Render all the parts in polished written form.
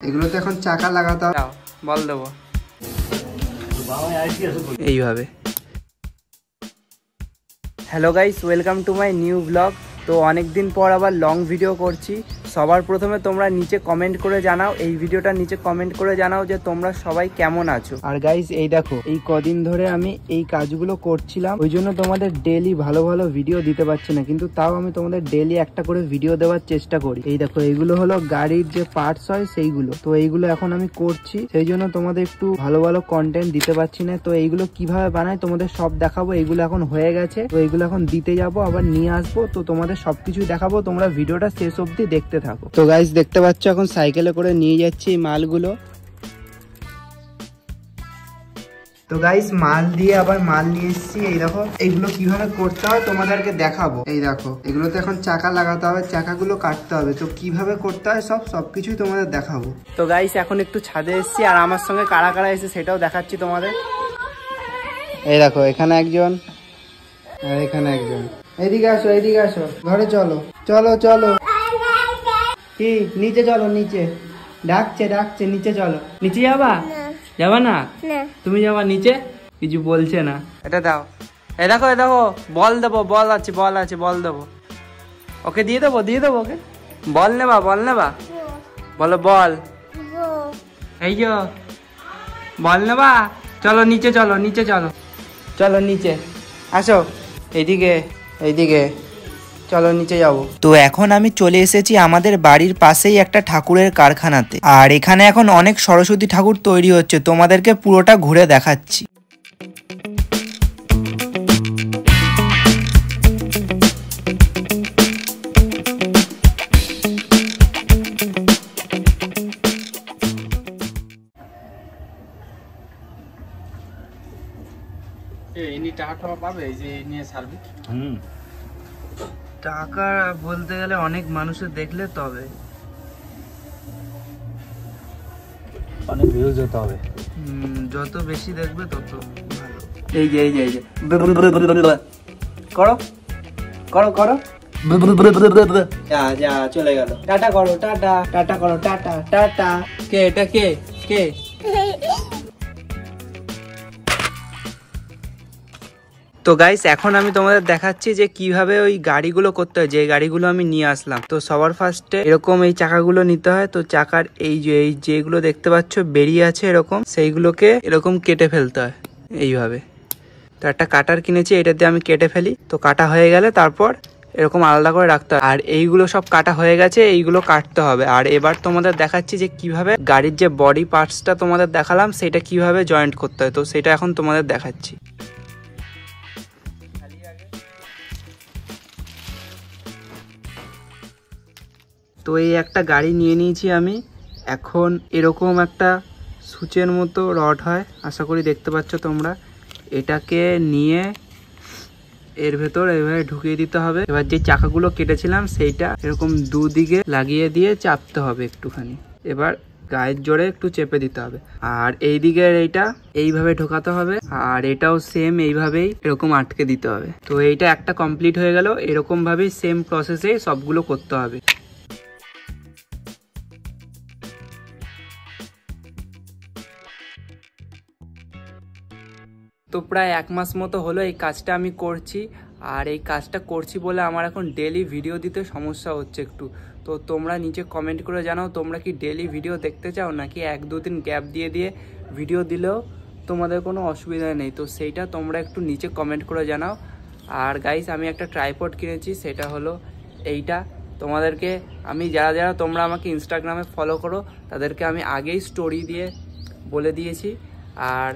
এগুলোতে এখন চাকা লাগাতে হবে, বল দেবো এইভাবে। Hello guys, welcome to my new blog. তো অনেকদিন পর আবার লং ভিডিও করছি। সবার প্রথমে তোমরা নিচে কমেন্ট করে জানাও, এই ভিডিওটার নিচে কমেন্ট করে জানাও যে তোমরা সবাই কেমন আছো। আর গাইস এই দেখো, এই কদিন ধরে আমি এই কাজগুলো করছিলাম, ওই জন্য তোমাদের ডেইলি ভালো ভালো ভিডিও দিতে পারছি না, কিন্তু তাও আমি তোমাদের ডেইলি একটা করে ভিডিও দেওয়ার চেষ্টা করি। এই দেখো, এইগুলো হলো গাড়ির যে পার্টস হয় সেইগুলো, তো এইগুলো এখন আমি করছি, সেই জন্য তোমাদের একটু ভালো ভালো কন্টেন্ট দিতে পারছি না। তো এইগুলো কিভাবে বানায় তোমাদের সব দেখাবো। এইগুলো এখন হয়ে গেছে, তো এইগুলো এখন দিতে যাবো, আবার নিয়ে আসবো, তো তোমাদের সবকিছু দেখাবো। তোমরা ভিডিওটা শেষ অবধি দেখতে থাকো। তো গাইস দেখতে পাচ্ছ, এখন সাইকেলে করে নিয়ে যাচ্ছি এই মালগুলো। তো গাইস মাল দিয়ে আবার মাল নিয়ে এসেছি। এই দেখো, এইগুলো কিভাবে করতে হয় তোমাদেরকে দেখাবো। এই দেখো, এগুলোতে এখন চাকা লাগাতে হবে, চাকাগুলো কাটতে হবে, তো কিভাবে করতে হয় সবকিছুই তোমাদের দেখাবো। তো গাইস এখন একটু ছাদে এসেছি, আর আমার সঙ্গে কারা কারা এসে সেটাও দেখাচ্ছি তোমাদের। এই দেখো, এখানে একজন আর এখানে একজন। এদিকে আসো, এদিকে আসো, ঘরে চলো চলো চলো। কি নিচে চলো, নিচে ডাকছে ডাকছে, নিচে চলো। নিচে যাবা? যাবা না? তুমি যাবা নিচে? কিছু বলছে না। এটা দাও। এ দেখো, এ দেখো, বল দেবো, বল আছে, বল আছে, বল দেবো। ওকে দিয়ে দেবো, দিয়ে দেবো ওকে। বল নেবা, বল নেবা, বলো বল। এই যো বল নেবা। চলো নিচে চলো, নিচে চলো, চলো নিচে আসো। এইদিকে এইদিকে চলো, নিচে যাবো। তো এখন আমি চলে এসেছি আমাদের বাড়ির পাশেই একটা ঠাকুরের কারখানাতে, আর এখানে এখন অনেক সরস্বতী ঠাকুর তৈরি হচ্ছে, তোমাদেরকে পুরোটা ঘুরে দেখাচ্ছি। টাকা বলতে গেলে অনেক মানুষের দেখলে তবে অনেক ভিউজ হতে হবে। যত বেশি দেখবে তত ভালো। এই যে এই যে এই যে করো করো করো, যা যা চলে গেল। টাটা করো, টাটা টাটা করো, টাটা টাটা। কে এটা? কে কে? তো গাইস এখন আমি তোমাদের দেখাচ্ছি যে কিভাবে ওই গাড়িগুলো করতে হয়, যে গাড়িগুলো আমি নিয়ে আসলাম। তো সবার ফার্স্টে এরকম এই চাকাগুলো নিতে হয়। তো চাকার এই যেগুলো দেখতে পাচ্ছ বেরিয়ে আছে এরকম, সেইগুলোকে এরকম কেটে ফেলতে হয় এইভাবে। তো একটা কাটার কিনেছি, এটাতে আমি কেটে ফেলি। তো কাটা হয়ে গেলে তারপর এরকম আলাদা করে রাখতে হয়। আর এইগুলো সব কাটা হয়ে গেছে, এইগুলো কাটতে হবে। আর এবার তোমাদের দেখাচ্ছি যে কিভাবে গাড়ির যে বডি পার্টসটা তোমাদের দেখালাম সেটা কিভাবে জয়েন্ট করতে হয়। তো সেটা এখন তোমাদের দেখাচ্ছি। তো এই একটা গাড়ি নিয়ে নিয়েছি আমি। এখন এরকম একটা সুচের মতো রড হয়, আশা করি দেখতে পাচ্ছ তোমরা। এটাকে নিয়ে এর ভেতর এইভাবে ঢুকিয়ে দিতে হবে। এবার যে চাকাগুলো কেটেছিলাম সেইটা এরকম দুদিকে লাগিয়ে দিয়ে চাপতে হবে একটুখানি। এবার গায়ের জোরে একটু চেপে দিতে হবে। আর এই দিকের এইটা এইভাবে ঢোকাতে হবে, আর এটাও সেম এইভাবেই এরকম আটকে দিতে হবে। তো এইটা একটা কমপ্লিট হয়ে গেল। এরকম ভাবেই সেম প্রসেসে সবগুলো করতে হবে। তো প্রায় 1 মাস মতো হলো এই কাজটা আমি করছি। আর এই কাজটা করছি বলে আমার এখন ডেলি ভিডিও দিতে সমস্যা হচ্ছে একটু। তো তোমরা নিচে কমেন্ট করে জানাও, তোমরা কি ডেলি ভিডিও দেখতে চাও, নাকি 1-2 দিন গ্যাপ দিয়ে দিয়ে ভিডিও দিলেও তোমাদের কোনো অসুবিধা নেই। তো সেইটা তোমরা একটু নিচে কমেন্ট করে জানাও। আর গাইস আমি একটা ট্রাইপড কিনেছি, সেটা হলো এইটা। তোমাদেরকে আমি যারা যারা তোমরা আমাকে ইনস্টাগ্রামে ফলো করো তাদেরকে আমি আগেই স্টোরি দিয়ে বলে দিয়েছি। আর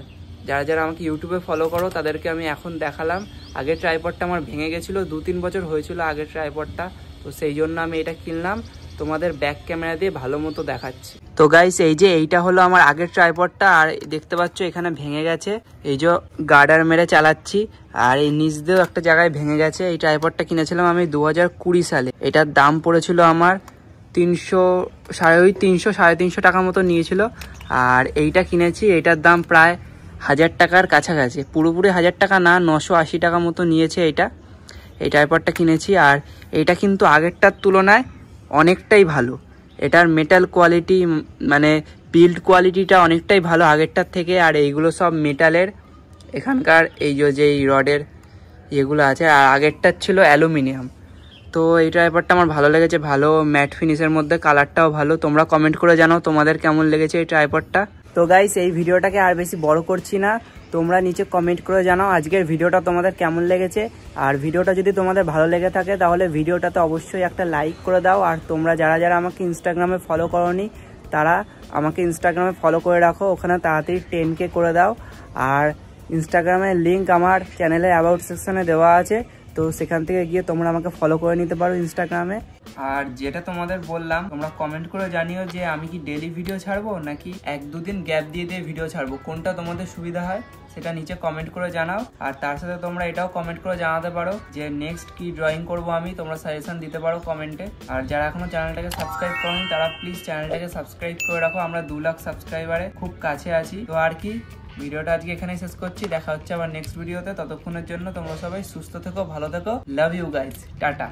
যারা যারা আমাকে ইউটিউবে ফলো করো তাদেরকে আমি এখন দেখালাম। আগের ট্রাইপডটা আমার ভেঙে গেছিলো, 2-3 বছর হয়েছিল আগের ট্রাইপডটা। তো সেই জন্য আমি এটা কিনলাম, তোমাদের ব্যাক ক্যামেরা দিয়ে ভালো মতো দেখাচ্ছি। তো গাইস এই যে এইটা হলো আমার আগের ট্রাইপডটা, আর দেখতে পাচ্ছ এখানে ভেঙে গেছে। এই যে গার্ডার মেরে চালাচ্ছি, আর এই নিচ দিয়েও একটা জায়গায় ভেঙে গেছে। এই ট্রাইপডটা কিনেছিলাম আমি 2020 সালে। এটার দাম পড়েছিল আমার 300-350 টাকা মতো নিয়েছিল। আর এইটা কিনেছি, এইটার দাম প্রায় 1000 টাকার কাছাকাছি। পুরোপুরি 1000 টাকা না, 980 টাকা মতো নিয়েছে এইটা। এই ট্রাইপডটা কিনেছি। আর এইটা কিন্তু আগেরটার তুলনায় অনেকটাই ভালো। এটার মেটাল কোয়ালিটি মানে বিল্ড কোয়ালিটিটা অনেকটাই ভালো আগেরটার থেকে। আর এইগুলো সব মেটালের, এখানকার এই যে রডের এগুলো আছে, আর আগেরটার ছিল অ্যালুমিনিয়াম। তো এই ট্রাইপডটা আমার ভালো লেগেছে, ভালো ম্যাট ফিনিশের মধ্যে, কালারটাও ভালো। তোমরা কমেন্ট করে জানাও তোমাদের কেমন লেগেছে এই ট্রাইপডটা। তো গাইস এই ভিডিওটাকে আর বেশি বড় করছি না, তোমরা নিচে কমেন্ট করে জানাও আজকের ভিডিওটা তোমাদের কেমন লেগেছে। আর ভিডিওটা যদি তোমাদের ভালো লেগে থাকে তাহলে ভিডিওটাতে অবশ্যই একটা লাইক করে দাও। আর তোমরা যারা যারা আমাকে ইনস্টাগ্রামে ফলো করোনি তারা আমাকে ইনস্টাগ্রামে ফলো করে রাখো, ওখানে তাড়াতাড়ি 10K করে দাও। আর ইনস্টাগ্রামের লিঙ্ক আমার চ্যানেলের অ্যাবাউট সেকশনে দেওয়া আছে, তো সেখান থেকে গিয়ে তোমরা আমাকে ফলো করে নিতে পারো ইনস্টাগ্রামে। আর যেটা তোমাদের বললাম, তোমরা কমেন্ট করে জানিও যে আমি কি ডেইলি ভিডিও ছাড়বো নাকি 1-2 দিন গ্যাপ দিয়ে ভিডিও ছাড়বো, কোনটা তোমাদের সুবিধা হয় সেটা নিচে কমেন্ট করে জানাও। আর তার সাথে তোমরা এটাও কমেন্ট করে জানাতে পারো যে নেক্সট কি ড্রয়িং করব আমি, তোমরা সাজেশন দিতে পারো কমেন্টে। আর যারা এখনো চ্যানেলটাকে সাবস্ক্রাইব করোনি তারা প্লিজ চ্যানেলটাকে সাবস্ক্রাইব করে রাখো, আমরা 2 লাখ সাবস্ক্রাইবারে খুব কাছে আছি। তো আর কি, ভিডিওটা আজকে এখানেই শেষ করছি, দেখা হচ্ছে আবার নেক্সট ভিডিওতে। ততক্ষণের জন্য তোমরা সবাই সুস্থ থেকো, ভালো থেকো, লাভ ইউ গাইস, টাটা।